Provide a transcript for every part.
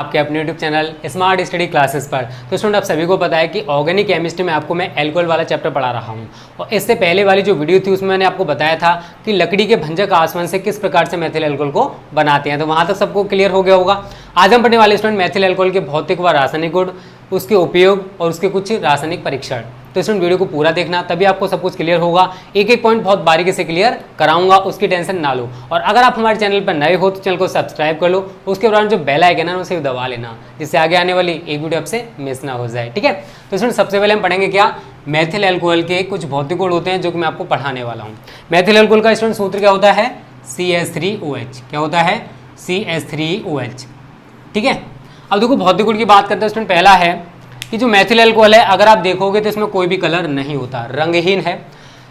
आपके अपने YouTube channel smart study classes पर। तो स्टूडेंट आप सभी को पता है कि ऑर्गेनिक केमिस्ट्री में आपको मैं एल्कोहल वाला चैप्टर पढ़ा रहा हूं और इससे पहले वाली जो वीडियो थी उसमें मैंने आपको बताया था कि लकड़ी के भंजक आसवन से किस प्रकार से मेथिल एल्कोहल को बनाते हैं। तो वहां तक सबको क्लियर हो गया होगा। आज हम पढ़ने वाले स्टूडेंट मेथिल एल्कोहल के भौतिक व रासायनिक गुण, उसके उपयोग और उसके कुछ रासायनिक परीक्षण। तो स्टूडेंट वीडियो को पूरा देखना, तभी आपको सब कुछ क्लियर होगा। एक एक पॉइंट बहुत बारीकी से क्लियर कराऊंगा, उसकी टेंशन ना लो। और अगर आप हमारे चैनल पर नए हो तो चैनल को सब्सक्राइब कर लो, उसके दौरान जो बेल आइकन है उसे दबा लेना, जिससे आगे आने वाली एक वीडियो आपसे मिस ना हो जाए। ठीक है, तो स्टूडेंट सबसे पहले हम पढ़ेंगे क्या, मेथिल एल्कोहल के कुछ भौतिक गुण होते हैं जो कि मैं आपको पढ़ाने वाला हूँ। मेथिल एल्कोहल का स्टूडेंट सूत्र क्या होता है, CH3OH। क्या होता है, CH3OH। ठीक है, अब देखो भौतिक गुण की बात करते हैं स्टूडेंट। पहला है कि जो मेथिल एल्कोहल है, अगर आप देखोगे तो इसमें कोई भी कलर नहीं होता, रंगहीन है।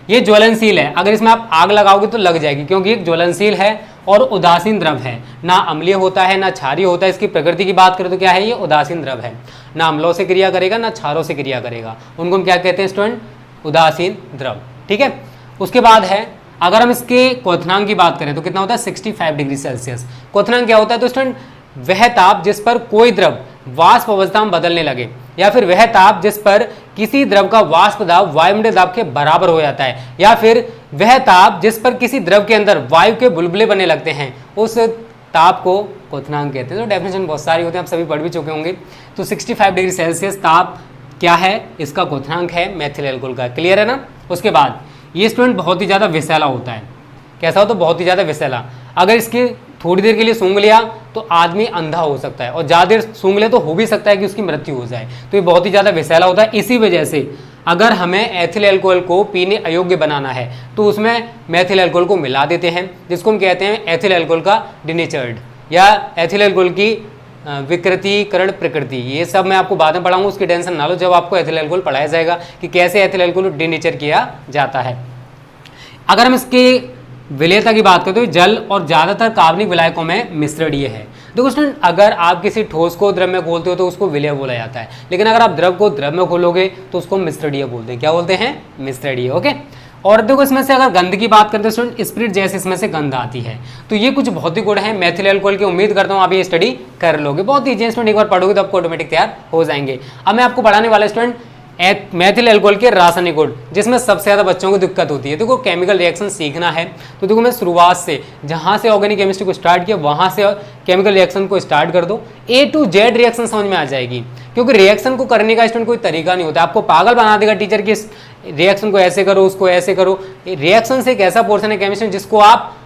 ये ज्वलनशील है, अगर इसमें आप आग लगाओगे तो लग जाएगी, क्योंकि ये ज्वलनशील है और उदासीन द्रव है। ना अम्लीय होता है ना क्षारीय होता है। इसकी प्रकृति की बात करें तो क्या है, ये उदासीन द्रव है। ना अम्लों से क्रिया करेगा ना क्षारों से क्रिया करेगा। उनको हम क्या कहते हैं स्टूडेंट, उदासीन द्रव। ठीक है, उसके बाद है अगर हम इसके क्वथनांक की बात करें तो कितना होता है, 65 डिग्री सेल्सियस। क्वथनांक क्या होता है, तो स्टूडेंट वह ताप जिस पर कोई द्रव वाष्प अवस्था में बदलने लगे, या फिर वह ताप जिस पर किसी द्रव का वाष्प दाब वायुमंडलीय दाब के बराबर हो जाता है, या फिर वह ताप जिस पर किसी द्रव के अंदर वायु के बुलबुले बनने लगते हैं, उस ताप को क्वथनांक कहते हैं। तो डेफिनेशन बहुत सारी होती है, आप सभी पढ़ भी चुके होंगे। तो 65 डिग्री सेल्सियस ताप क्या है, इसका क्वथनांक है मेथिल एल्कोहल का। क्लियर है ना। उसके बाद ये स्टूडेंट बहुत ही ज़्यादा विषैला होता है। कैसा हो, तो बहुत ही ज़्यादा विषैला। अगर इसकी थोड़ी देर के लिए सूंघ लिया तो आदमी अंधा हो सकता है, और ज़्यादा देर सूंघ ले तो हो भी सकता है कि उसकी मृत्यु हो जाए। तो ये बहुत ही ज़्यादा विषैला होता है। इसी वजह से अगर हमें एथिल अल्कोहल को पीने अयोग्य बनाना है तो उसमें मेथिल अल्कोहल को मिला देते हैं, जिसको हम कहते हैं एथिल अल्कोहल का डिनेचर्ड या एथिल अल्कोहल की विकृतीकरण प्रकृति। ये सब मैं आपको बाद में पढ़ाऊंगा, उसकी टेंशन ना लो। जब आपको एथिल अल्कोहल पढ़ाया जाएगा कि कैसे एथिल अल्कोहल डिनेचर किया जाता है। अगर हम इसके विलेयता की बात करें तो जल और ज़्यादातर कार्बनिक विलायकों में मिश्रणीय है। देखो स्टूडेंट, अगर आप किसी ठोस को द्रव में घोलते हो तो उसको विलेय बोला जाता है, लेकिन अगर आप द्रव को द्रव में घोलोगे तो उसको मिश्रणीय बोलते हैं। क्या बोलते हैं, मिश्रणीय। ओके, और देखो इसमें से अगर गंध की बात करते हैं स्टूडेंट, स्पिरिट जैसे इसमें से गंध आती है। तो ये कुछ भौतिक गुण है मेथिल एल्कोहल की। उम्मीद करता हूँ आप ये स्टडी कर लोगे। बहुत ईजी है स्टूडेंट, एक बार पढ़ोगे तो आपको ऑटोमेटिक तैयार हो जाएंगे। अब मैं आपको पढ़ाने वाला स्टूडेंट मेथिल एल्कोहल के रासायनिक गुण, जिसमें सबसे ज़्यादा बच्चों को दिक्कत होती है। देखो केमिकल रिएक्शन सीखना है तो देखो मैं शुरुआत से जहाँ से ऑर्गेनिक केमिस्ट्री को स्टार्ट किया वहाँ से केमिकल रिएक्शन को स्टार्ट कर दो। A to Z रिएक्शन समझ में आ जाएगी, क्योंकि रिएक्शन को करने का स्टूडेंट कोई तरीका नहीं होता। आपको पागल बना देगा टीचर की रिएक्शन को ऐसे करो उसको ऐसे करो। रिएक्शन से एक ऐसा पोर्शन है केमिस्ट्री जिसको आप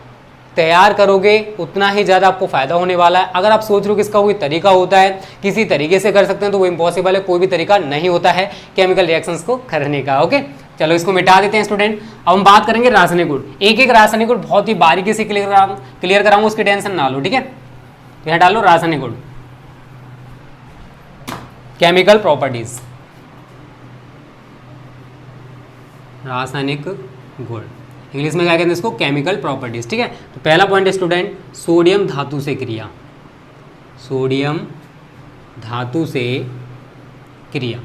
तैयार करोगे उतना ही ज़्यादा आपको फायदा होने वाला है। अगर आप सोच रहे हो कि इसका कोई तरीका होता है, किसी तरीके से कर सकते हैं, तो वो इम्पॉसिबल है। कोई भी तरीका नहीं होता है केमिकल रिएक्शंस को करने का। ओके, चलो इसको मिटा देते हैं स्टूडेंट। अब हम बात करेंगे रासायनिक गुण। एक एक रासायनिक गुण बहुत ही बारीकी से क्लियर कराऊंगा, उसकी टेंशन ना लो। ठीक है, यहाँ डालो रासायनिक गुण, केमिकल प्रॉपर्टीज, रासायनिक गुण। इंग्लिश में क्या कहते हैं इसको, केमिकल प्रॉपर्टीज। ठीक है, तो पहला पॉइंट है स्टूडेंट, सोडियम धातु से क्रिया। सोडियम धातु से क्रिया।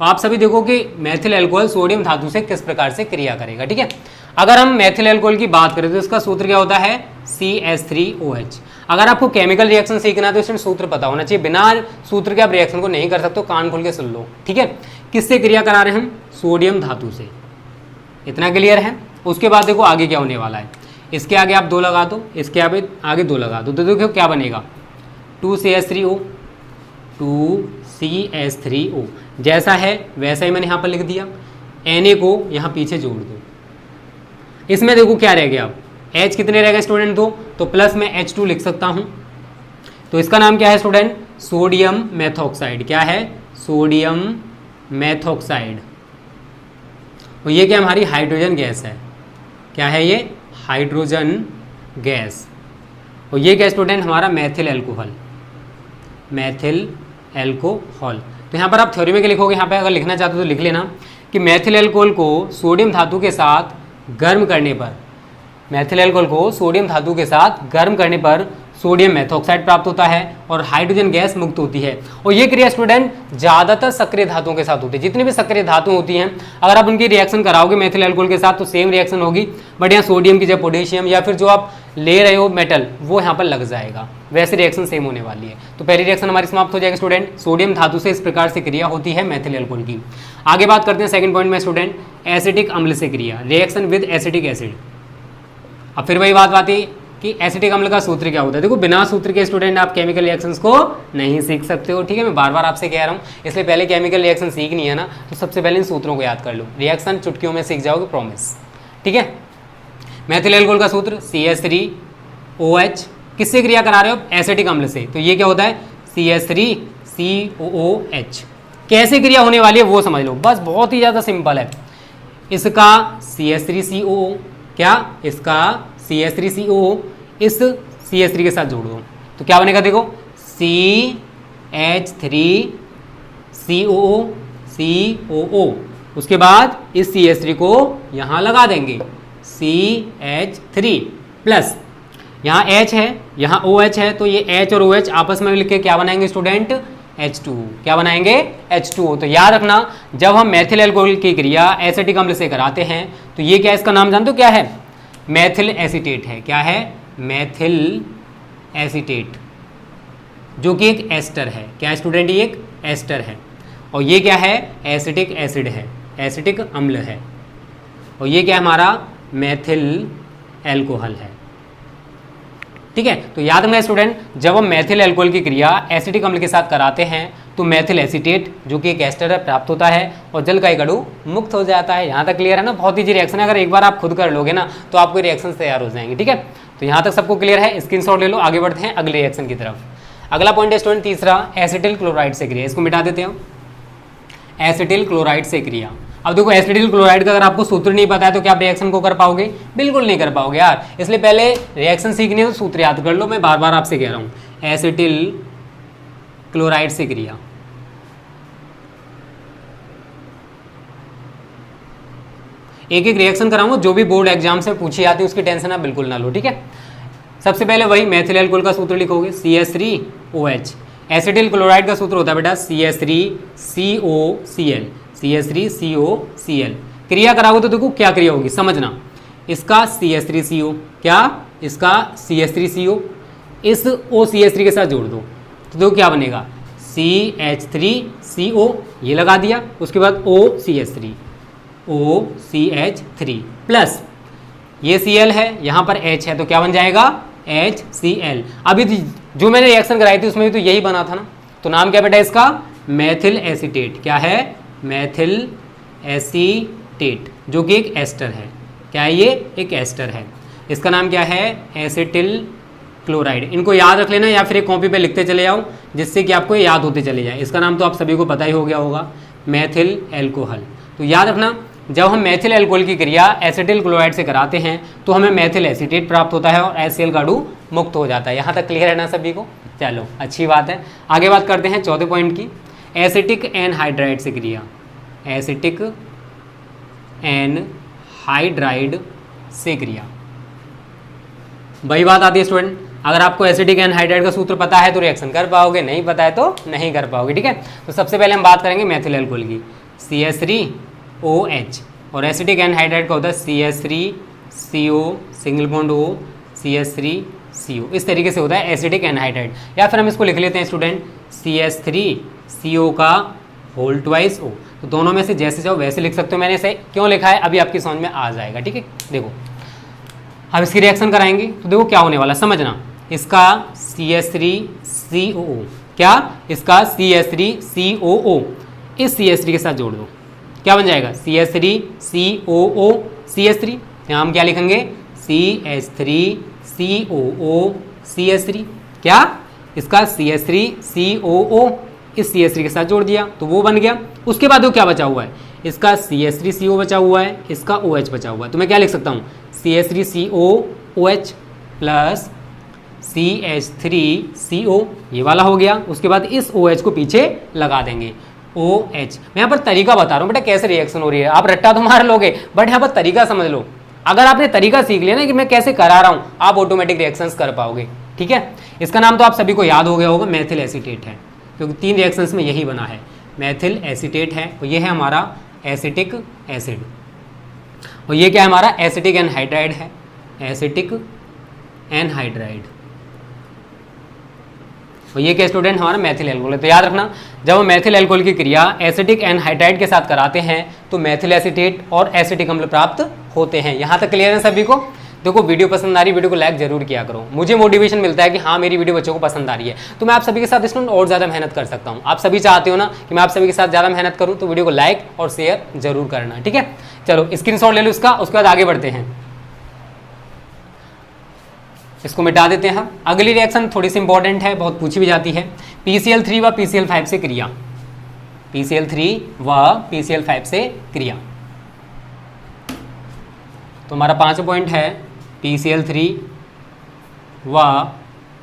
आप सभी देखो कि मेथिल अल्कोहल सोडियम धातु से किस प्रकार से क्रिया करेगा। ठीक है, अगर हम मेथिल अल्कोहल की बात करें तो इसका सूत्र क्या होता है, CH3OH। अगर आपको केमिकल रिएक्शन सीखना है तो इसमें सूत्र पता होना चाहिए। बिना सूत्र के आप रिएक्शन को नहीं कर सकते हो, कान खोल के सुन लो। ठीक है, किससे क्रिया करा रहे हैं हम, सोडियम धातु से। इतना क्लियर है। उसके बाद देखो आगे क्या होने वाला है। इसके आगे आप 2 लगा दो, इसके आगे 2 लगा दो, तो देखो क्या बनेगा, 2CH3O। 2CH3O जैसा है वैसा ही मैंने यहाँ पर लिख दिया। Na को यहाँ पीछे जोड़ दो। इसमें देखो क्या रह गया, H कितने रह गए स्टूडेंट, 2, तो प्लस में H2 लिख सकता हूँ। तो इसका नाम क्या है स्टूडेंट, सोडियम मेथॉक्साइड। क्या है, सोडियम मेथॉक्साइड। और ये क्या हमारी हाइड्रोजन गैस है। क्या है ये, हाइड्रोजन गैस। और ये क्या स्टूडेंट, हमारा मेथिल एल्कोहल। Methyl alcohol. तो यहाँ पर आप थ्योरी में क्या लिखोगे, यहाँ पे अगर लिखना चाहते हो तो लिख लेना कि मेथिल एल्कोहल को सोडियम धातु के साथ गर्म करने पर, मेथिल एल्कोहल को सोडियम धातु के साथ गर्म करने पर सोडियम मेथॉक्साइड प्राप्त होता है और हाइड्रोजन गैस मुक्त होती है। और ये क्रिया स्टूडेंट ज़्यादातर सक्रिय धातुओं के साथ होती है। जितनी भी सक्रिय धातु होती हैं, अगर आप उनकी रिएक्शन कराओगे मेथिल एल्कोहल के साथ तो सेम रिएक्शन होगी, बट यहाँ सोडियम की जगह पोटेशियम या फिर जो आप ले रहे हो मेटल वो यहाँ पर लग जाएगा। वैसे रिएक्शन सेम होने वाली है। तो पहली रिएक्शन हमारी समाप्त हो जाएगी स्टूडेंट। सोडियम धातु से इस प्रकार से क्रिया होती है मेथिल एल्कोहल की। आगे बात करते हैं सेकंड पॉइंट में स्टूडेंट, एसिटिक अम्ल से क्रिया, रिएक्शन विद एसिटिक एसिड। अब फिर वही बात आती है कि एसिटिक अम्ल का सूत्र क्या होता है। देखो बिना सूत्र के स्टूडेंट आप केमिकल रिएक्शंस को नहीं सीख सकते हो, ठीक है। मैं बार बार आपसे कह रहा हूँ, इसलिए पहले केमिकल रिएक्शन सीखनी है ना, तो सबसे पहले इन सूत्रों को याद कर लो। रिएक्शन चुटकियों में सीख जाओगे, प्रॉमिस, ठीक है। मेथिल एल्कोहल का सूत्र CH3OH, किससे क्रिया करा रहे हो? एसिटिक अम्ल से। तो ये क्या होता है? CH3COOH। कैसे क्रिया होने वाली है वो समझ लो, बस बहुत ही ज़्यादा सिंपल है। इसका CH3COO, क्या इसका CH3COO इस CH3 के साथ जोड़ दो तो क्या बनेगा? देखो CH3COO, उसके बाद इस CH3 को यहाँ लगा देंगे, CH3 प्लस यहाँ H है, यहाँ OH है, तो ये H और OH आपस में मिलकर क्या बनाएंगे स्टूडेंट? H2। क्या बनाएंगे? H2O। तो याद रखना, जब हम मेथिल एल्कोहल की क्रिया एसिटिक अम्ल से कराते हैं तो ये क्या, इसका नाम जानते हो क्या है? मेथिल एसीटेट है। क्या है? मेथिल एसीटेट, जो कि एक एस्टर है। क्या स्टूडेंट? ये एक एस्टर है। और ये क्या है? एसिटिक एसिड है, एसिटिक अम्ल है। और ये क्या है हमारा? मेथिल एल्कोहल है, ठीक है। तो याद रखना स्टूडेंट, जब हम मेथिल एल्कोहल की क्रिया एसिटिक अम्ल के साथ कराते हैं तो मेथिल एसीटेट, जो कि एक एस्टर है, प्राप्त होता है और जल का एक अणु मुक्त हो जाता है। यहाँ तक क्लियर है ना? बहुत ईजी रिएक्शन है, अगर एक बार आप खुद कर लोगे ना तो आपके रिएक्शन तैयार हो जाएंगे, ठीक है। तो यहाँ तक सबको क्लियर है, स्क्रीनशॉट ले लो। आगे बढ़ते हैं अगले रिएक्शन की तरफ। अगला पॉइंट है स्टूडेंट तीसरा, एसिटिल क्लोराइड से क्रिया। इसको मिटा देते हैं, एसिटिल क्लोराइड से क्रिया। अब देखो एसिटिल क्लोराइड का अगर आपको सूत्र नहीं पता है तो क्या आप रिएक्शन को कर पाओगे? बिल्कुल नहीं कर पाओगे यार। इसलिए पहले रिएक्शन सीखनी है तो सूत्र याद कर लो। मैं बार बार आपसे कह रहा हूँ, एसिटिल क्लोराइड से क्रिया। एक एक रिएक्शन कराऊंगा, जो भी बोर्ड एग्जाम से पूछी जाती है उसकी टेंशन आप बिल्कुल ना लो, ठीक है। सबसे पहले वही मेथिल एल्कोहल का सूत्र लिखोगे, CH3OH। एसिटिल क्लोराइड का सूत्र होता है बेटा CH3COCl, CH3COCl। क्रिया कराओगे तो देखो क्या क्रिया होगी, समझना। इसका CH3CO, क्या इसका CH3CO इस OCH3 के साथ जोड़ दो तो देखो क्या बनेगा, CH3CO, ये लगा दिया। उसके बाद OCH3 प्लस ये Cl है, यहाँ पर H है, तो क्या बन जाएगा? HCl। अभी जो मैंने रिएक्शन कराई थी उसमें भी तो यही बना था ना। तो नाम क्या बेटा इसका? Methyl acetate. क्या है? मेथिल एसीटेट, जो कि एक एस्टर है। क्या है? ये एक एस्टर है। इसका नाम क्या है? Acetyl chloride. इनको याद रख लेना या फिर एक कॉपी पे लिखते चले जाओ, जिससे कि आपको याद होते चले जाए। इसका नाम तो आप सभी को पता ही हो गया होगा, मेथिल एल्कोहल। तो याद रखना, जब हम मेथिल एल्कोहल की क्रिया एसिटिल क्लोराइड से कराते हैं तो हमें मेथिल एसीटेट प्राप्त होता है और HCl का अणु मुक्त हो जाता है। यहाँ तक क्लियर है ना सभी को? चलो अच्छी बात है। आगे बात करते हैं चौथे पॉइंट की, एसिटिक एनहाइड्राइड से क्रिया। एसिटिक एनहाइड्राइड से क्रिया, वही बात आती है स्टूडेंट। अगर आपको एसिटिक एनहाइड्राइड का सूत्र पता है तो रिएक्शन कर पाओगे, नहीं पता है तो नहीं कर पाओगे, ठीक है। तो सबसे पहले हम बात करेंगे मेथिल एल्कोहल की, CH3OH। और एसिटिक एनहाइड्राइड का होता है CH3CO single bond O, CH3CO। इस तरीके से होता है एसिटिक एनहाइड्राइड। या फिर हम इसको लिख लेते हैं स्टूडेंट, CH3CO का होल ट्वाइस O। तो दोनों में से जैसे चाहो वैसे लिख सकते हो। मैंने इसे क्यों लिखा है अभी आपकी समझ में आ जाएगा, ठीक है। देखो हम इसकी रिएक्शन कराएंगे तो देखो क्या होने वाला, समझना। इसका CH3COO, क्या इसका CH3COO इस CH3 के साथ जोड़ दो, क्या बन जाएगा? CH3COO CH3। यहाँ हम क्या लिखेंगे? CH3COO CH3। क्या इसका CH3COO इस CH3 के साथ जोड़ दिया तो वो बन गया। उसके बाद वो क्या बचा हुआ है? इसका CH3CO बचा हुआ है, इसका OH बचा हुआ है। तो मैं क्या लिख सकता हूँ? CH3COOH प्लस CH3CO, ये वाला हो गया। उसके बाद इस OH को पीछे लगा देंगे, OH। मैं यहाँ पर तरीका बता रहा हूँ बेटा कैसे रिएक्शन हो रही है। आप रट्टा तो मार लोगे बट यहाँ पर तरीका समझ लो। अगर आपने तरीका सीख लिया ना कि मैं कैसे करा रहा हूँ, आप ऑटोमेटिक रिएक्शंस कर पाओगे, ठीक है। इसका नाम तो आप सभी को याद हो गया होगा, मेथिल एसीटेट है, क्योंकि 3 रिएक्शंस में यही बना है, मेथिल एसीटेट है। और ये है हमारा एसिटिक एसिड, और ये क्या है हमारा? एसिटिक एनहाइड्राइड है, एसिटिक एनहाइड्राइड। तो ये क्या स्टूडेंट हमारा मैथिल एल्कोहल है। तो याद रखना, जब हम मैथिल एल्कोहल की क्रिया एसिटिक एनहाइड्राइड के साथ कराते हैं तो मैथिल एसीटेट और एसिटिक अम्ल प्राप्त होते हैं। यहाँ तक क्लियर है सभी को। देखो वीडियो पसंद आ रही, वीडियो को लाइक जरूर किया करो, मुझे मोटिवेशन मिलता है कि हाँ मेरी वीडियो बच्चों को पसंद आ रही है, तो मैं आप सभी के साथ स्टूडेंट और ज़्यादा मेहनत कर सकता हूँ। आप सभी चाहते हो ना कि मैं आप सभी के साथ ज़्यादा मेहनत करूँ, तो वीडियो को लाइक और शेयर जरूर करना, ठीक है। चलो स्क्रीनशॉट ले लो इसका, उसके बाद आगे बढ़ते हैं। इसको मिटा देते हैं हम। अगली रिएक्शन थोड़ी सी इंपॉर्टेंट है, बहुत पूछी भी जाती है। PCl3 व PCl5 से क्रिया, PCl3 व PCl5 से क्रिया। तो हमारा 5 पॉइंट है PCl3 व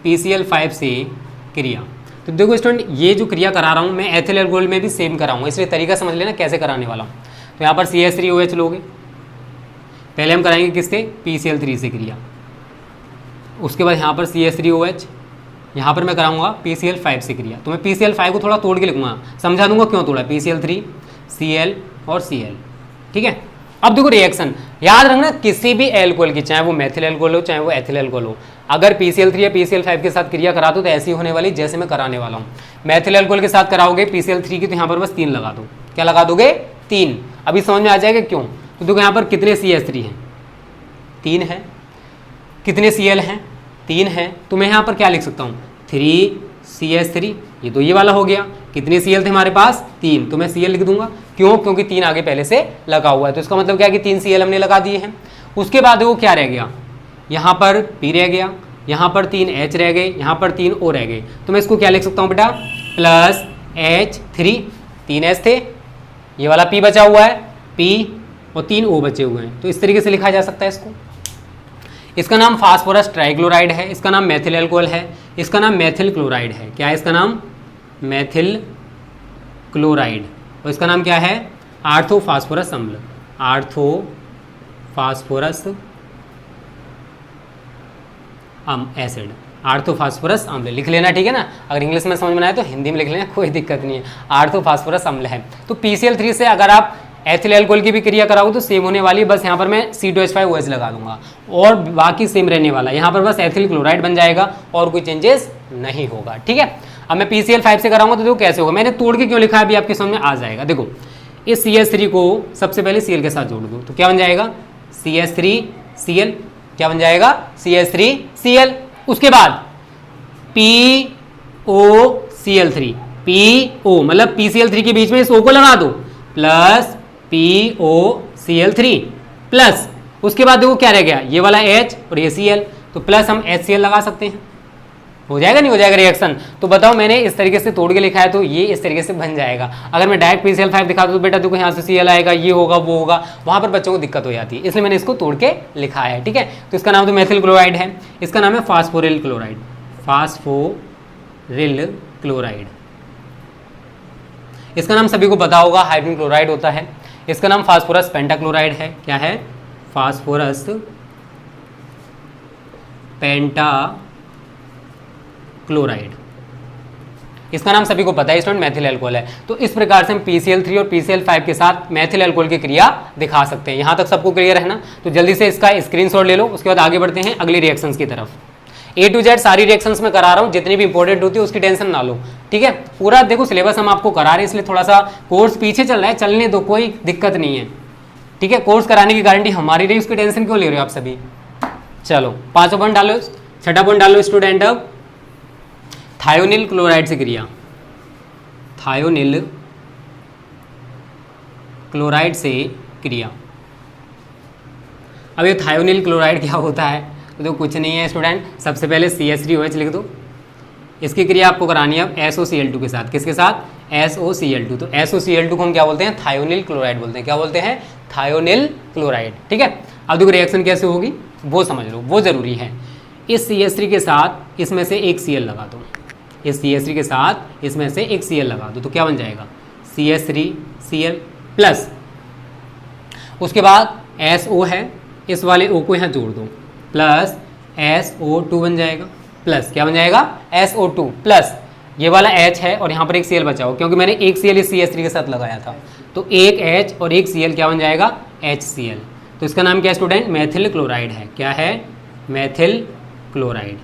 PCl5 से क्रिया। तो देखो स्टूडेंट, ये जो क्रिया करा रहा हूँ मैं एथिल एल्कोहल में भी सेम कराऊंगा, इसलिए तरीका समझ लेना कैसे कराने वाला हूँ। तो यहाँ पर CH3OH लोगे, पहले हम कराएंगे किससे, PCl3 से क्रिया। उसके बाद यहाँ पर CH3OH, यहाँ पर मैं कराऊंगा PCl5 से क्रिया। तो मैं PCl5 को थोड़ा तोड़ के लिखूंगा, समझा दूंगा क्यों तोड़ा, PCl3 Cl और Cl, ठीक है। अब देखो रिएक्शन याद रखना, किसी भी एल्कोहल की, चाहे वो मैथिल एल्कोहल हो चाहे वो एथिल एल्कोहल हो, अगर PCl3 या PCl5 के साथ क्रिया करा दो तो ऐसी होने वाली जैसे मैं कराने वाला हूँ। मैथिल एल्कोहल के साथ कराओगे PCl3 की, तो यहाँ पर बस 3 लगा दो। क्या लगा दोगे, 3। अभी समझ में आ जाएगा क्यों। तो देखो यहाँ पर कितने CH3 हैं, 3 है। कितने Cl हैं, 3 हैं। तो मैं यहाँ पर क्या लिख सकता हूँ, 3CH3, ये तो ये वाला हो गया। कितने Cl थे हमारे पास, 3, तो मैं Cl लिख दूंगा। क्यों, क्योंकि 3 आगे पहले से लगा हुआ है, तो इसका मतलब क्या है कि 3 Cl हमने लगा दिए हैं। उसके बाद वो क्या रह गया, यहाँ पर P रह गया, यहाँ पर 3 H रह गए, यहाँ पर 3 O रह गए। तो मैं इसको क्या लिख सकता हूँ बेटा, प्लस H3, 3 H थे, ये वाला P बचा हुआ है, P और 3 O बचे हुए हैं। तो इस तरीके से लिखा जा सकता है इसको। इसका नाम फास्फोरस ट्राइक्लोराइड है, इसका नाम मैथिल एल्कोहल है, इसका नाम मैथिल क्लोराइड है। क्या है इसका नाम, मैथिल क्लोराइड। और इसका नाम क्या है, आर्थोफास्फोरस अम्ल, आर्थोफास्फोरस एसिड, आर्थोफास्फोरस अम्ल लिख लेना, ठीक है ना। अगर इंग्लिश में समझ में आए तो हिंदी में लिख लेना, कोई दिक्कत नहीं है। आर्थोफास्फोरस अम्ल है। तो PCl3 से अगर आप एथिल एल्कोहल की भी क्रिया कराओगे तो सेम होने वाली है, बस यहाँ पर मैं C2H5OH लगा दूंगा और बाकी सेम रहने वाला है। यहाँ पर बस एथिल क्लोराइड बन जाएगा और कोई चेंजेस नहीं होगा, ठीक है। अब मैं PCl5 से कराऊंगा तो देखो कैसे होगा, मैंने तोड़ के क्यों लिखा है अभी आपके समझ में आ जाएगा। देखो इस CH3 को सबसे पहले Cl के साथ जोड़ दो, तो क्या बन जाएगा, CH3Cl। क्या बन जाएगा, CH3Cl। उसके बाद POCl3, PO मतलब PCl3 के बीच में इस O को लगा दो, प्लस POCl3 प्लस, उसके बाद देखो क्या रह गया, ये वाला H और ये Cl, तो प्लस हम HCl लगा सकते हैं। हो जाएगा नहीं हो जाएगा रिएक्शन। तो बताओ, मैंने इस तरीके से तोड़ के लिखा है तो ये इस तरीके से बन जाएगा। अगर मैं डायरेक्ट PCl5 दिखा दूँ तो बेटा देखो यहाँ से Cl आएगा, ये होगा वो होगा, वहाँ पर बच्चों को दिक्कत हो जाती है, इसलिए मैंने इसको तोड़ के लिखा है, ठीक है। तो इसका नाम तो मैथिल क्लोराइड है, इसका नाम है फास्फोरिल क्लोराइड, फास्फोरिल क्लोराइड। इसका नाम सभी को पता होगा, हाइड्रोजन क्लोराइड होता है। इसका नाम फास्फोरस पेंटाक्लोराइड है। क्या है, फास्फोरस पेंटाक्लोराइड। इसका नाम सभी को पता है स्टूडेंट, मैथिल एल्कोहल है। तो इस प्रकार से हम PCl3 और PCl5 के साथ मैथिल एल्कोहल की क्रिया दिखा सकते हैं। यहाँ तक सबको क्लियर है ना। तो जल्दी से इसका स्क्रीनशॉट ले लो, उसके बाद आगे बढ़ते हैं अगली रिएक्शंस की तरफ। A to Z सारी रिएक्शंस में करा रहा हूँ, जितनी भी इंपॉर्टेंट होती है उसकी टेंशन ना लो, ठीक है। पूरा देखो सिलेबस हम आपको करा रहे हैं, इसलिए थोड़ा सा कोर्स पीछे चल रहा है, चलने दो, कोई दिक्कत नहीं है, ठीक है। कोर्स कराने की गारंटी हमारी रही, उसकी टेंशन क्यों ले रहे हो आप सभी। चलो 5 पॉइंट डालो, 6ठा पॉइंट डालो स्टूडेंट। अब थायोनिल क्लोराइड से क्रिया, थायोनिल क्लोराइड से क्रिया। अब ये थायोनिल क्लोराइड क्या होता है, तो कुछ नहीं है स्टूडेंट, सबसे पहले CH3OH लिख दो। इसकी क्रिया आपको करानी है अब SOCl2 के साथ। किसके साथ, SOCl2। तो SOCl2 को हम क्या बोलते हैं, थायोनिल क्लोराइड बोलते हैं। क्या बोलते हैं, थायोनिल क्लोराइड, ठीक है। अब देखो रिएक्शन कैसे होगी वो समझ लो, वो जरूरी है। इस CH3 के साथ इसमें से एक Cl लगा दो, इस CH3 के साथ इसमें से एक Cl लगा दो, तो क्या बन जाएगा, CH3Cl प्लस, उसके बाद SO है, इस वाले O को यहाँ जोड़ दो, प्लस SO2 बन जाएगा, प्लस क्या बन जाएगा, SO2 प्लस ये वाला H है और यहाँ पर एक Cl बचा हो, क्योंकि मैंने एक Cl इस CH3 के साथ लगाया था, तो एक H और एक Cl क्या बन जाएगा, HCl। तो इसका नाम क्या है स्टूडेंट, मैथिल क्लोराइड है। क्या है, मैथिल क्लोराइड।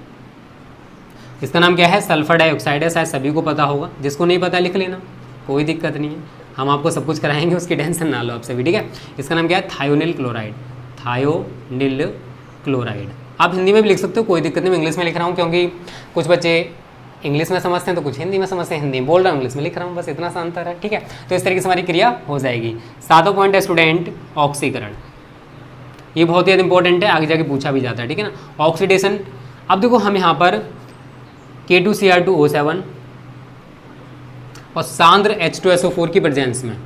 इसका नाम क्या है? सल्फर डाइऑक्साइड है, शायद सभी को पता होगा, जिसको नहीं पता लिख लेना, कोई दिक्कत नहीं है, हम आपको सब कुछ कराएंगे, उसकी टेंशन ना लो आप सभी, ठीक है। इसका नाम क्या है? Thionyl chloride, thionyl chloride. आप हिंदी में भी लिख सकते हो, कोई दिक्कत नहीं, मैं इंग्लिश में लिख रहा हूँ क्योंकि कुछ बच्चे इंग्लिश में समझते हैं तो कुछ हिंदी में समझते हैं, हिंदी बोल रहा हूँ इंग्लिश में लिख रहा हूँ, बस इतना सा अंतर है, ठीक है। तो इस तरीके से हमारी क्रिया हो जाएगी। 7वां पॉइंट है स्टूडेंट ऑक्सीकरण, ये बहुत ही इंपॉर्टेंट है, आगे जाके पूछा भी जाता है, ठीक है ना। ऑक्सीडेशन, अब देखो हम यहाँ पर K2Cr2O7 और सांद्र H2SO4 की प्रेजेंस में,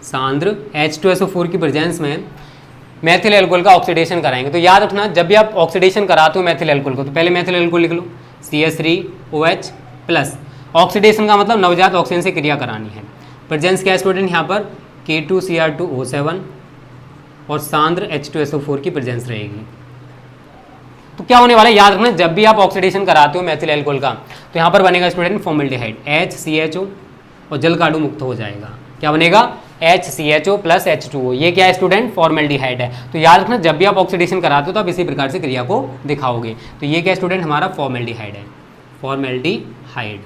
सांद्र H2SO4 की प्रेजेंस में मैथिल एल्कोहल का ऑक्सीडेशन कराएंगे। तो याद रखना, जब भी आप ऑक्सीडेशन कराते हो मैथिल एल्कोहल को, तो पहले मैथिल एल्कोहल लिख लो CH3OH प्लस। ऑक्सीडेशन का मतलब नवजात ऑक्सीजन से क्रिया करानी है। प्रेजेंस क्या है स्टूडेंट? यहाँ पर K2Cr2O7 और सांद्र H2SO4 की प्रेजेंस रहेगी। तो क्या होने वाला है, याद रखना, जब भी आप ऑक्सीडेशन कराते हो मैथिल एल्कोहल का, तो यहाँ पर बनेगा स्टूडेंट फॉर्मल्डिहाइड, HCHO और जल काडू मुक्त हो जाएगा। क्या बनेगा? HCHO plus H2O। ये क्या है स्टूडेंट? फॉर्मल्डिहाइड है। तो याद रखना, जब भी आप ऑक्सीडेशन कराते हो तो आप इसी प्रकार से क्रिया को दिखाओगे। तो ये क्या स्टूडेंट? हमारा फॉर्मल्डिहाइड है, फॉर्मल्डिहाइड।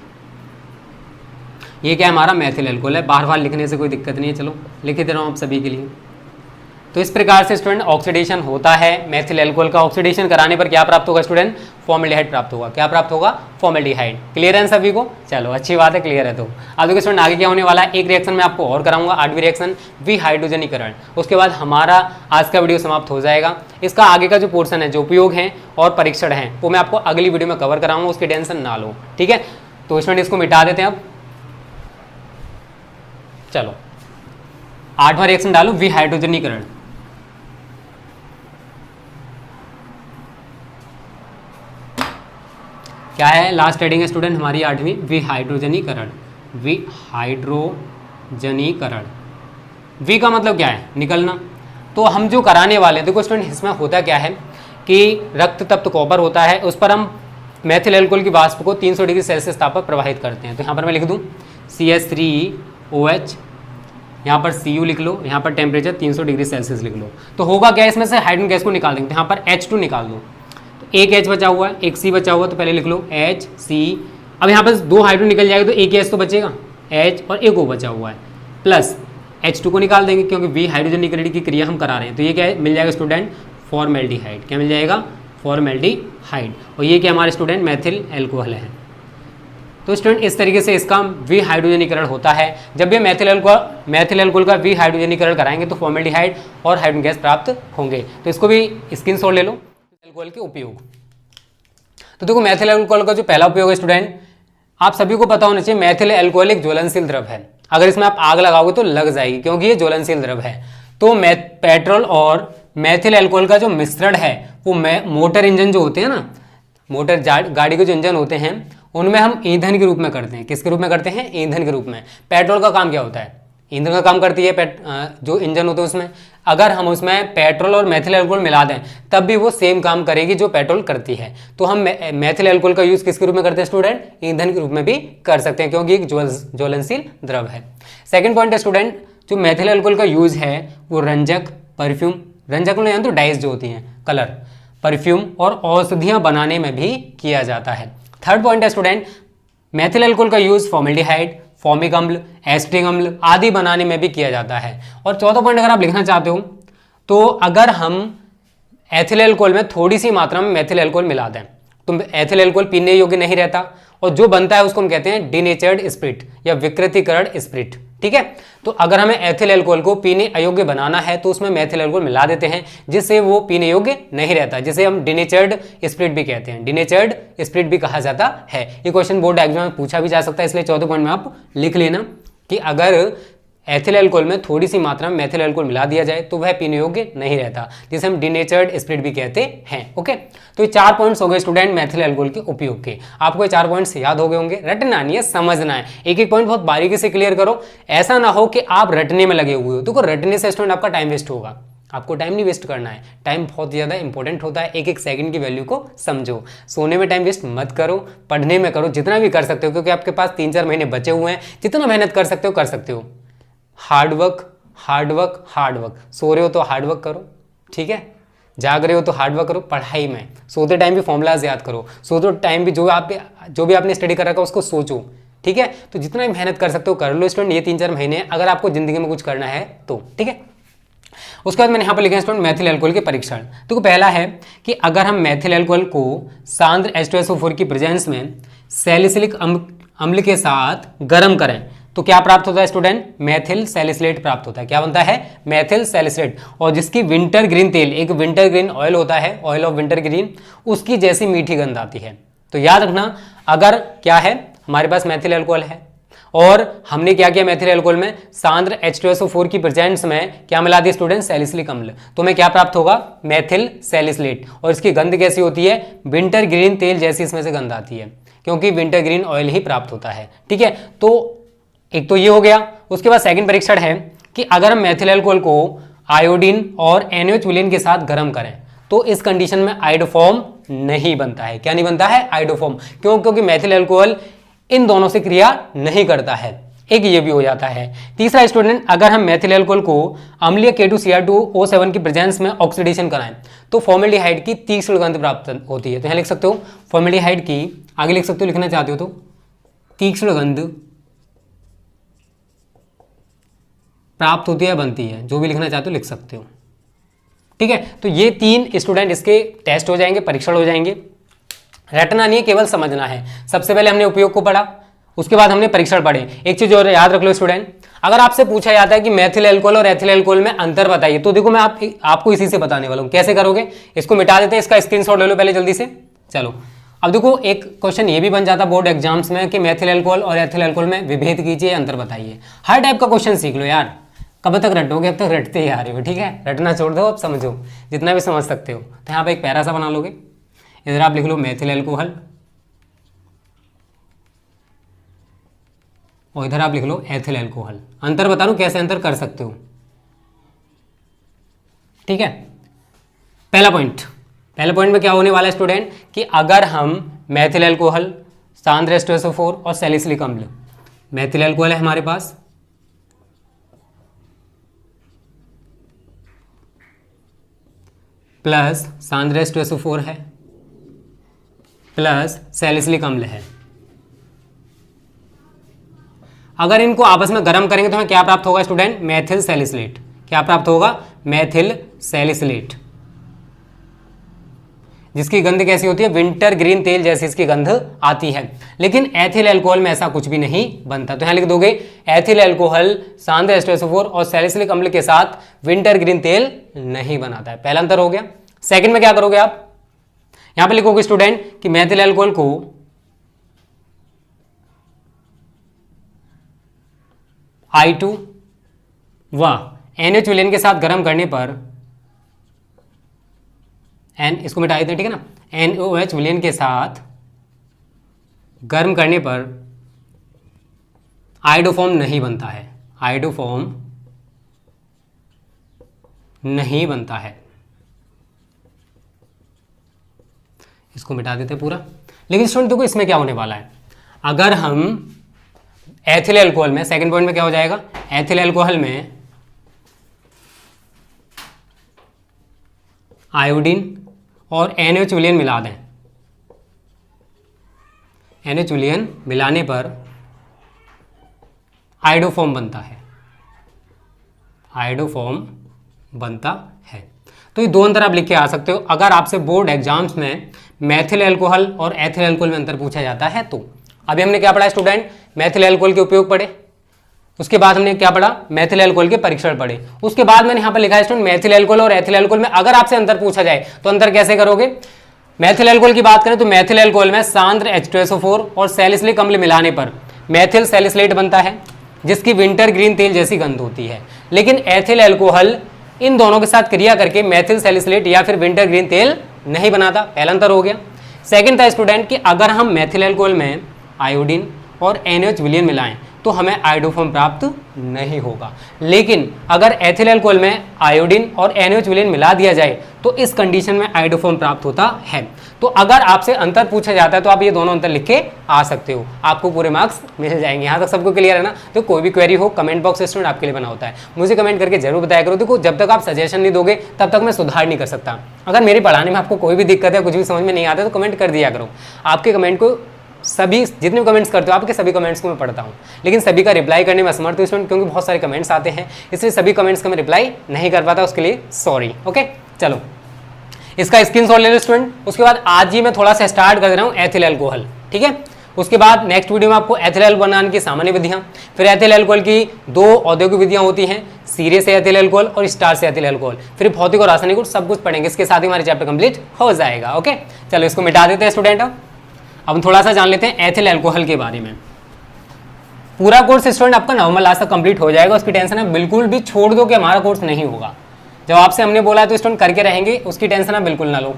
ये क्या है? हमारा मैथिल एल्कोहल है। बार बार लिखने से कोई दिक्कत नहीं है, चलो लिख ही दे रहा हूँ आप सभी के लिए। तो इस प्रकार से स्टूडेंट ऑक्सीडेशन होता है मैथिल एल्कोहल का। ऑक्सीडेशन कराने पर क्या प्राप्त होगा स्टूडेंट? फॉर्मल्डिहाइड प्राप्त होगा। क्या प्राप्त होगा? फॉर्मल्डिहाइड। क्लियर है सभी को? चलो अच्छी बात है, क्लियर है। तो अब देखो स्टूडेंट आगे क्या होने वाला है, एक रिएक्शन में आपको और कराऊंगा, 8वीं रिएक्शन विहाइड्रोजनीकरण। उसके बाद हमारा आज का वीडियो समाप्त हो जाएगा। इसका आगे का जो पोर्शन है, जो उपयोग है और परीक्षण है, वो मैं आपको अगली वीडियो में कवर कराऊंगा, उसकी टेंशन ना लो, ठीक है। तो स्टूडेंट इसको मिटा देते हैं अब। चलो 8वां रिएक्शन डालो, विहाइड्रोजनीकरण। क्या है? लास्ट हेडिंग है स्टूडेंट हमारी 8वीं, विहाइड्रोजनीकरण। विहाइड्रोजनीकरण, वी का मतलब क्या है? निकलना। तो हम जो कराने वाले हैं, देखो स्टूडेंट इसमें होता क्या है कि रक्त तप्त कॉपर होता है, उस पर हम मैथिल एल्कोहल की वाष्प को 300 डिग्री सेल्सियस ताप पर प्रवाहित करते हैं। तो यहाँ पर मैं लिख दूँ CH3OH, यहाँ पर Cu लिख लो, यहाँ पर टेम्परेचर 300 डिग्री सेल्सियस लिख लो। तो होगा क्या, इसमें से हाइड्रोजन गैस को निकाल देंगे, तो यहाँ पर H2 निकाल दो। एक H बचा हुआ है, एक C बचा हुआ है, तो पहले लिख लो HC। अब यहाँ पर 2 हाइड्रोजन निकल जाएगा तो एक H तो बचेगा, H और एक O बचा हुआ है, प्लस H2 को निकाल देंगे क्योंकि विहाइड्रोजनीकरण की क्रिया हम करा रहे हैं। तो ये क्या है? मिल जाएगा स्टूडेंट फॉर्मल्डिहाइड। क्या मिल जाएगा? फॉर्मल्डिहाइड। और ये क्या हमारे स्टूडेंट? मैथिल एल्कोहल है। तो स्टूडेंट इस तरीके से इसका विहाइड्रोजनीकरण होता है। जब भी मैथिल एल्कोहल का विहाइड्रोजनीकरण कराएंगे तो फॉर्मल्डिहाइड और हाइड्रोजन गैस प्राप्त होंगे। तो इसको भी स्क्रीनशॉट ले लो। एल्कोहल के उपयोग, तो देखो मैथिल एल्कोहल का जो पहला उपयोग है स्टूडेंट, आप सभी को पता होना चाहिए, मैथिल एल्कोहल एक ज्वलनशील द्रव है। अगर इसमें आप आग लगाओगे तो लग जाएगी क्योंकि ये ज्वलनशील द्रव है। तो पेट्रोल और मैथिल एल्कोहल का जो मिश्रण है वो मोटर इंजन जो होते हैं ना, मोटर गाड़ी के जो इंजन होते हैं उनमें हम ईंधन के रूप में करते हैं। किसके रूप में करते हैं? ईंधन के रूप में। पेट्रोल का काम क्या होता है? ईंधन का काम करती है जो इंजन होते हैं उसमें। अगर हम उसमें पेट्रोल और मैथिल एल्कोहल मिला दें तब भी वो सेम काम करेगी जो पेट्रोल करती है। तो हम मैथिल एल्कोहल का यूज़ किसके रूप में करते हैं स्टूडेंट? ईंधन के रूप में भी कर सकते हैं क्योंकि एक ज्वलनशील द्रव है। सेकंड पॉइंट है स्टूडेंट, जो मैथिल एल्कोहल का यूज़ है वो रंजक, परफ्यूम, रंजक में यानी तो डाइस जो होती हैं, कलर, परफ्यूम और औषधियाँ बनाने में भी किया जाता है। थर्ड पॉइंट है स्टूडेंट, मैथिल एल्कोहल का यूज़ फॉर्मल्डिहाइड, फॉर्मिक अम्ल, एस्टिक अम्ल आदि बनाने में भी किया जाता है। और चौथा पॉइंट अगर आप लिखना चाहते हो तो अगर हम एथिल एल्कोहल में थोड़ी सी मात्रा में मैथिल एल्कोहल मिला दें तो एथिल एल्कोहल पीने योग्य नहीं रहता और जो बनता है उसको हम कहते हैं डिनेचर्ड स्पिरिट या विकृतीकरण स्पिरिट, ठीक है। तो अगर हमें एथिल एल्कोहल को पीने अयोग्य बनाना है तो उसमें मैथिल एल्कोहल मिला देते हैं जिससे वो पीने योग्य नहीं रहता, जिसे हम डिनेचर्ड स्पिरिट भी कहते हैं, डिनेचर्ड स्पिरिट भी कहा जाता है। ये क्वेश्चन बोर्ड एग्जाम में पूछा भी जा सकता है, इसलिए चौथे पॉइंट में आप लिख लेना कि अगर एथिल एल्कोहल में थोड़ी सी मात्रा में मैथिल एल्कोहल मिला दिया जाए तो वह पीने योग्य नहीं रहता, जिसे हम डिनेचर्ड स्पिरिट भी कहते हैं। ओके, तो ये 4 पॉइंट्स हो गए स्टूडेंट मैथिल एल्कोहल के उपयोग के। आपको ये 4 पॉइंट्स याद हो गए होंगे, रटना नहीं है, समझना है। एक एक पॉइंट बहुत बारीकी से क्लियर करो, ऐसा ना हो कि आप रटने में लगे हुए हो। देखो रटने से स्टूडेंट आपका टाइम वेस्ट होगा, आपको टाइम नहीं वेस्ट करना है। टाइम बहुत ज़्यादा इंपॉर्टेंट होता है, एक एक सेकंड की वैल्यू को समझो। सोने में टाइम वेस्ट मत करो, पढ़ने में करो, जितना भी कर सकते हो, क्योंकि आपके पास 3-4 महीने बचे हुए हैं। जितना मेहनत कर सकते हो कर सकते हो। Hard work, hard work, hard work. सो रहे हो तो हार्ड वर्क करो, ठीक है। जाग रहे हो तो हार्ड वर्क करो पढ़ाई में, सोते टाइम भी फॉर्मूलाज याद करो, सोते टाइम भी जो भी आपने स्टडी कर रखा है उसको सोचो, ठीक है। तो जितना भी मेहनत कर सकते हो कर लो स्टूडेंट, ये 3-4 महीने अगर आपको जिंदगी में कुछ करना है तो, ठीक है। उसके बाद मैंने यहाँ पर लिखा है स्टूडेंट मैथिल अल्कोहल के परीक्षण। तो पहला है कि अगर हम मैथिल अल्कोहल को सांद्र H2SO4 की प्रेजेंस में सैलिसिलिक अम्ल के साथ गर्म करें तो क्या प्राप्त होता है स्टूडेंट? मैथिल सैलिसिलेट प्राप्त होता है। क्या बनता है? मैथिल सैलिसिलेट। और जिसकी विंटर ग्रीन तेल, एक विंटर ग्रीन ऑयल होता है, ऑयल ऑफ विंटर ग्रीन, उसकी जैसी मीठी गंध आती है। तो याद रखना, अगर क्या है हमारे पास मैथिल अल्कोहल है और हमने क्या किया मैथिल अल्कोहल में सांद्र H2SO4 की प्रेजेंस में क्या मिला दी स्टूडेंट? सैलिसिलिक अम्ल। तो हमें क्या प्राप्त होगा? मैथिल सैलिसिलेट। और इसकी गंध कैसी होती है? विंटर ग्रीन तेल जैसी इसमें से गंध आती है, क्योंकि विंटर ग्रीन ऑयल ही प्राप्त होता है, ठीक है। तो एक तो ये हो गया। उसके बाद सेकंड परीक्षण है कि अगर हम मैथिल अल्कोहल को आयोडीन और NaOH विलयन के साथ गर्म करें तो इस कंडीशन में आयोडोफॉर्म नहीं बनता है। क्या नहीं बनता है? आयोडोफॉर्म। क्यों? क्योंकि मैथिल अल्कोहल इन दोनों से क्रिया नहीं करता है। एक ये भी हो जाता है। तीसरा स्टूडेंट, अगर हम मैथिल अल्कोहल को अम्लीय K2Cr2O7 की प्रेजेंस में ऑक्सीडेशन कराएं तो फॉर्मेल्डिहाइड की तीक्ष्ण गंध प्राप्त होती है। तो यहाँ लिख सकते हो फॉर्मेल्डिहाइड की, आगे लिख सकते हो, लिखना चाहते हो तो तीक्ष्ण गंध प्राप्त होती है, बनती है, जो भी लिखना चाहते हो लिख सकते हो, ठीक है। तो ये 3 स्टूडेंट इसके टेस्ट हो जाएंगे, परीक्षण हो जाएंगे। रटना नहीं है, केवल समझना है। सबसे पहले हमने उपयोग को पढ़ा, उसके बाद हमने परीक्षण पढ़े। एक चीज और याद रख लो स्टूडेंट, अगर आपसे पूछा जाता है कि मैथिल अल्कोहल और एथिल अल्कोहल में अंतर बताइए, तो देखो मैं आपको इसी से बताने वाला हूं। कैसे करोगे? इसको मिटा देते हैं, इसका स्क्रीनशॉट ले लो पहले जल्दी से। चलो अब देखो, एक क्वेश्चन ये भी बन जाता बोर्ड एग्जाम्स में कि मैथिल अल्कोहल और एथिल अल्कोहल में विभेद कीजिए, अंतर बताइए। हर टाइप का क्वेश्चन सीख लो यार, कब तक रटोगे? अब तक रटते ही आ रहे हो, ठीक है। रटना छोड़ दो, अब समझो जितना भी समझ सकते हो। तो यहाँ पे एक पैरा सा बना लोगे, इधर आप लिख लो मैथिल अल्कोहल और इधर आप लिख लो एथिल अल्कोहल। अंतर बता दूं कैसे अंतर कर सकते हो, ठीक है। पहला पॉइंट में क्या होने वाला है स्टूडेंट कि अगर हम मैथिल अल्कोहल, सांद्र H2SO4 और सैलिसिलिक अम्ल, मैथिल अल्कोहल है हमारे पास, प्लस सांद्र H2SO4 है, प्लस सैलिसिलिक अम्ल है। अगर इनको आपस में गर्म करेंगे तो हमें क्या प्राप्त होगा स्टूडेंट? मैथिल सैलिसिलेट। क्या प्राप्त होगा? मैथिल सैलिसिलेट, जिसकी गंध कैसी होती है? विंटर ग्रीन तेल जैसी इसकी गंध आती है। लेकिन एथिल अल्कोहल में ऐसा कुछ भी नहीं बनता। तो यहां लिख दोगे एथिल अल्कोहल सांद्र H2SO4 और सैलिसिलिक अम्ल के साथ विंटर ग्रीन तेल नहीं बनाता है। पहला अंतर हो गया। सेकंड में क्या करोगे आप? यहां पे लिखोगे स्टूडेंट कि मैथिल अल्कोहल को I2 व NaOH विलयन के साथ गर्म करने पर, इसको मिटा देते हैं, ठीक है ना। NaOH विलयन के साथ गर्म करने पर आयोडोफॉर्म नहीं बनता है। आयोडोफॉर्म नहीं बनता है, इसको मिटा देते हैं पूरा। लेकिन स्टूडेंट देखो इसमें क्या होने वाला है, अगर हम एथिल अल्कोहल में, सेकंड पॉइंट में क्या हो जाएगा? एथिल अल्कोहल में आयोडीन और NaOH विलयन मिला दें, NaOH विलयन मिलाने पर आयोडोफॉर्म बनता है, आयोडोफॉर्म बनता है। तो ये दो अंतर आप लिख के आ सकते हो अगर आपसे बोर्ड एग्जाम्स में मैथिल अल्कोहल और एथिल अल्कोहल में अंतर पूछा जाता है तो। अभी हमने क्या पढ़ा स्टूडेंट? मैथिल अल्कोहल के उपयोग पढ़े, उसके बाद हमने क्या पढ़ा? मैथिल अल्कोहल के परीक्षण पढ़े। उसके बाद मैंने यहाँ पर लिखा है स्टूडेंट मैथिल अल्कोहल और एथिल अल्कोहल में अगर आपसे अंतर पूछा जाए तो अंतर कैसे करोगे? मैथिल अल्कोहल की बात करें तो मैथिल अल्कोहल में सांद्र H2SO4 और सैलिसिलिक अम्ल मिलाने पर मैथिल सैलिसिलेट बनता है, जिसकी विंटर ग्रीन तेल जैसी गंध होती है। लेकिन एथिल अल्कोहल इन दोनों के साथ क्रिया करके मैथिल सैलिसिलेट या फिर विंटर ग्रीन तेल नहीं बनाता। पहला अंतर हो गया। सेकंड था स्टूडेंट कि अगर हम मैथिल अल्कोहल में आयोडीन और NaOH विलयन मिलाएं तो हमें आयोडोफॉर्म प्राप्त नहीं होगा। लेकिन अगर एथिल अल्कोहल में आयोडीन और NaOH विलेन मिला दिया जाए तो इस कंडीशन में आयोडोफॉर्म प्राप्त होता है। तो अगर आपसे अंतर पूछा जाता है तो आप ये दोनों अंतर लिख के आ सकते हो, आपको पूरे मार्क्स मिल जाएंगे। यहाँ तक सबको क्लियर है ना? तो कोई भी क्वेरी हो कमेंट बॉक्स स्टूडेंट आपके लिए बना होता है, मुझे कमेंट करके जरूर बताया करो। देखो जब तक आप सजेशन नहीं दोगे तब तक मैं सुधार नहीं कर सकता। अगर मेरे पढ़ाने में आपको कोई भी दिक्कत है, कुछ भी समझ में नहीं आता तो कमेंट कर दिया करो। आपके कमेंट को सभी जितने कमेंट्स करते हो आपके सभी कमेंट्स को मैं पढ़ता हूँ, लेकिन सभी का रिप्लाई करने में असमर्थ हूँ स्टूडेंट, क्योंकि बहुत सारे कमेंट्स आते हैं, इसलिए सभी कमेंट्स का मैं रिप्लाई नहीं कर पाता, उसके लिए सॉरी। ओके चलो इसका स्क्रीनशॉट ले लो स्टूडेंट। उसके बाद आज ही मैं थोड़ा सा स्टार्ट कर रहा हूँ एथिल अल्कोहल, ठीक है। उसके बाद नेक्स्ट वीडियो में आपको एथिल अल्कोहल बनाने की सामान्य विधियाँ, फिर एथिल अल्कोहल की 2 औद्योगिक विधियाँ होती हैं, सीरे से एथिल अल्कोहल और स्टार से एथिल अल्कोहल, फिर भौतिक और रासायनिक गुण सब कुछ पढ़ेंगे। इसके साथ ही हमारे चैप्टर कंप्लीट हो जाएगा। ओके चलो इसको मिटा देते हैं स्टूडेंट। अब हम थोड़ा सा जान लेते हैं एथिल अल्कोहल के बारे में। पूरा कोर्स स्टूडेंट आपका नवंबर लास्ट तक कंप्लीट हो जाएगा, उसकी टेंशन है बिल्कुल भी छोड़ दो कि हमारा कोर्स नहीं होगा। जब आपसे हमने बोला है तो स्टूडेंट करके रहेंगे, उसकी टेंशन आप बिल्कुल ना लो,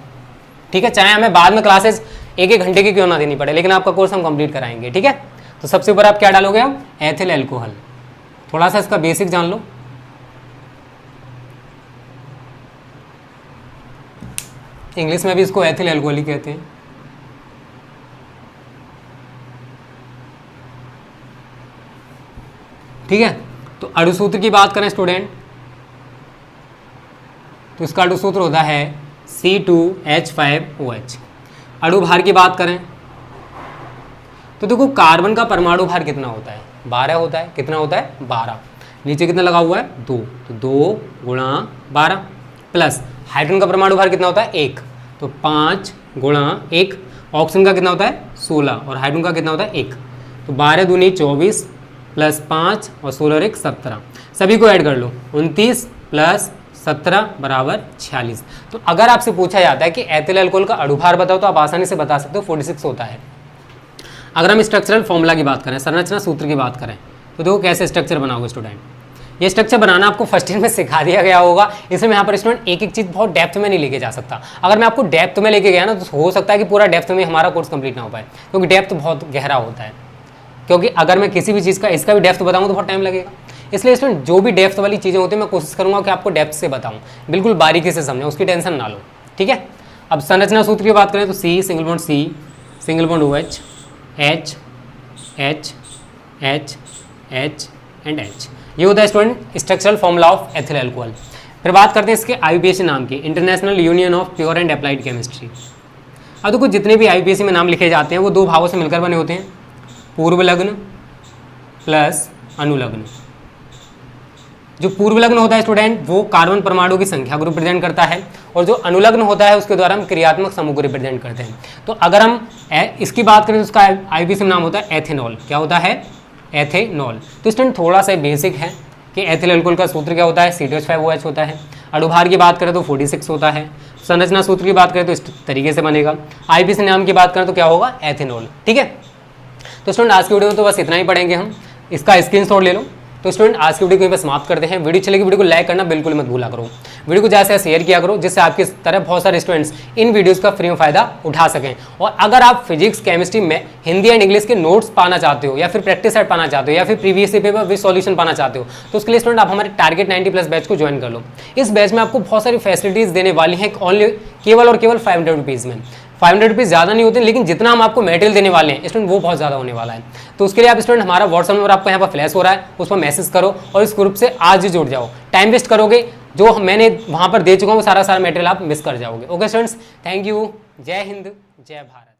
ठीक है। चाहे हमें बाद में क्लासेस 1-1 घंटे की क्यों ना देनी पड़े, लेकिन आपका कोर्स हम कंप्लीट कराएंगे, ठीक है। तो सबसे ऊपर आप क्या डालोगे? हम एथिल अल्कोहल, थोड़ा सा इसका बेसिक जान लो। इंग्लिश में भी इसको एथिल अल्कोहल ही कहते हैं। ठीक है, तो अणुसूत्र की बात करें स्टूडेंट तो इसका अणुसूत्र होता है C2H5OH। अणु भार की बात करें तो देखो कार्बन का परमाणु भार कितना होता है? 12 होता है। कितना होता है? 12। नीचे कितना लगा हुआ है? 2, तो 2 गुणा 12 प्लस हाइड्रोजन का परमाणु भार कितना होता है? 1, तो 5 गुणा 1। ऑक्सीजन का कितना होता है? 16 और हाइड्रोजन का कितना होता है? 1, तो 12 दूनी 24 प्लस 5 और 16 और 1 17। सभी को ऐड कर लो, 29 प्लस 17 बराबर 46। तो अगर आपसे पूछा जाता है कि एथिल अल्कोहल का अणुभार बताओ तो आप आसानी से बता सकते हो 46 होता है। अगर हम स्ट्रक्चरल फॉर्मूला की बात करें, संरचना सूत्र की बात करें, तो देखो कैसे स्ट्रक्चर बनाओगे स्टूडेंट। ये स्ट्रक्चर बनाना आपको फर्स्ट ईयर में सिखा दिया गया होगा, इसलिए मैं यहाँ पर स्टूडेंट एक एक चीज़ बहुत डेप्थ में नहीं लेके जा सकता। अगर मैं आपको डेप्थ में लेके गया ना तो हो सकता है कि पूरा डेप्थ में हमारा कोर्स कंप्लीट ना हो पाए, क्योंकि डेप्थ बहुत गहरा होता है। क्योंकि अगर मैं किसी भी चीज़ का इसका भी डेप्थ बताऊँ तो बहुत टाइम लगेगा, इसलिए स्टूडेंट जो भी डेप्थ वाली चीज़ें होती हैं मैं कोशिश करूँगा कि आपको डेप्थ से बताऊँ, बिल्कुल बारीकी से समझें, उसकी टेंशन ना लो, ठीक है। अब संरचना सूत्र की बात करें तो C single bond C single bond OH H H H H and H, ये होता है student structural formula of ethyl alcohol. फिर बात करते हैं इसके IUPAC नाम की, international union of pure and applied chemistry. अब देखो जितने भी IUPAC में नाम लिखे जाते हैं वो 2 भावों से मिलकर बने होते हैं, पूर्व लग्न प्लस अनुलग्न। जो पूर्व लग्न होता है स्टूडेंट वो कार्बन परमाणु की संख्या को रिप्रेजेंट करता है, और जो अनुलग्न होता है उसके द्वारा हम क्रियात्मक समूह को रिप्रेजेंट करते हैं। तो अगर हम इसकी बात करें तो उसका IUPAC नाम होता है एथेनॉल। क्या होता है? एथेनॉल। तो स्टूडेंट थोड़ा सा बेसिक है कि एथिल अल्कोहल का सूत्र क्या होता है? C2H5OH होता है। अणुभार की बात करें तो 46 होता है। संरचना सूत्र की बात करें तो इस तरीके से बनेगा। IUPAC नाम की बात करें तो क्या होगा? एथेनॉल, ठीक है। तो स्टूडेंट आज की वीडियो में तो बस इतना ही पढ़ेंगे हम, इसका स्क्रीनशॉट ले लो। तो स्टूडेंट आज की वीडियो को यहीं पर समाप्त करते हैं। वीडियो चलेगी, वीडियो को लाइक करना बिल्कुल मत भूला करो, वीडियो को ज़्यादा से शेयर किया करो, जिससे आपकी तरह बहुत सारे स्टूडेंट्स इन वीडियोस का फ्री में फायदा उठा सकें। और अगर आप फिजिक्स केमिस्ट्री में हिंदी एंड इंग्लिश के नोट्स पाना चाहते हो, या फिर प्रैक्टिस सेट पाना चाहते हो, या फिर प्रीवियस पेपर विद सॉल्यूशन पाना चाहते हो, तो उसके लिए स्टूडेंट आप हमारे टारगेट 90+ बैच को ज्वाइन कर लो। इस बैच में आपको बहुत सारी फैसिलिटीज देने वाली हैं, ओनली केवल और केवल 500 रुपीज़ में। 500 रुपीज़ ज़्यादा नहीं होते, लेकिन जितना हम आपको मटेरियल देने वाले हैं स्टूडेंट वो बहुत ज़्यादा होने वाला है। तो उसके लिए आप स्टूडेंट हमारा व्हाट्सअप नंबर आपको यहाँ पर फ्लैश हो रहा है, उस पर मैसेज करो और इस ग्रुप से आज ही जुड़ जाओ। टाइम वेस्ट करोगे, जो मैंने वहाँ पर दे चुका हूँ सारा मटेरियल आप मिस कर जाओगे। Okay students, thank you. जय हिंद, जय भारत।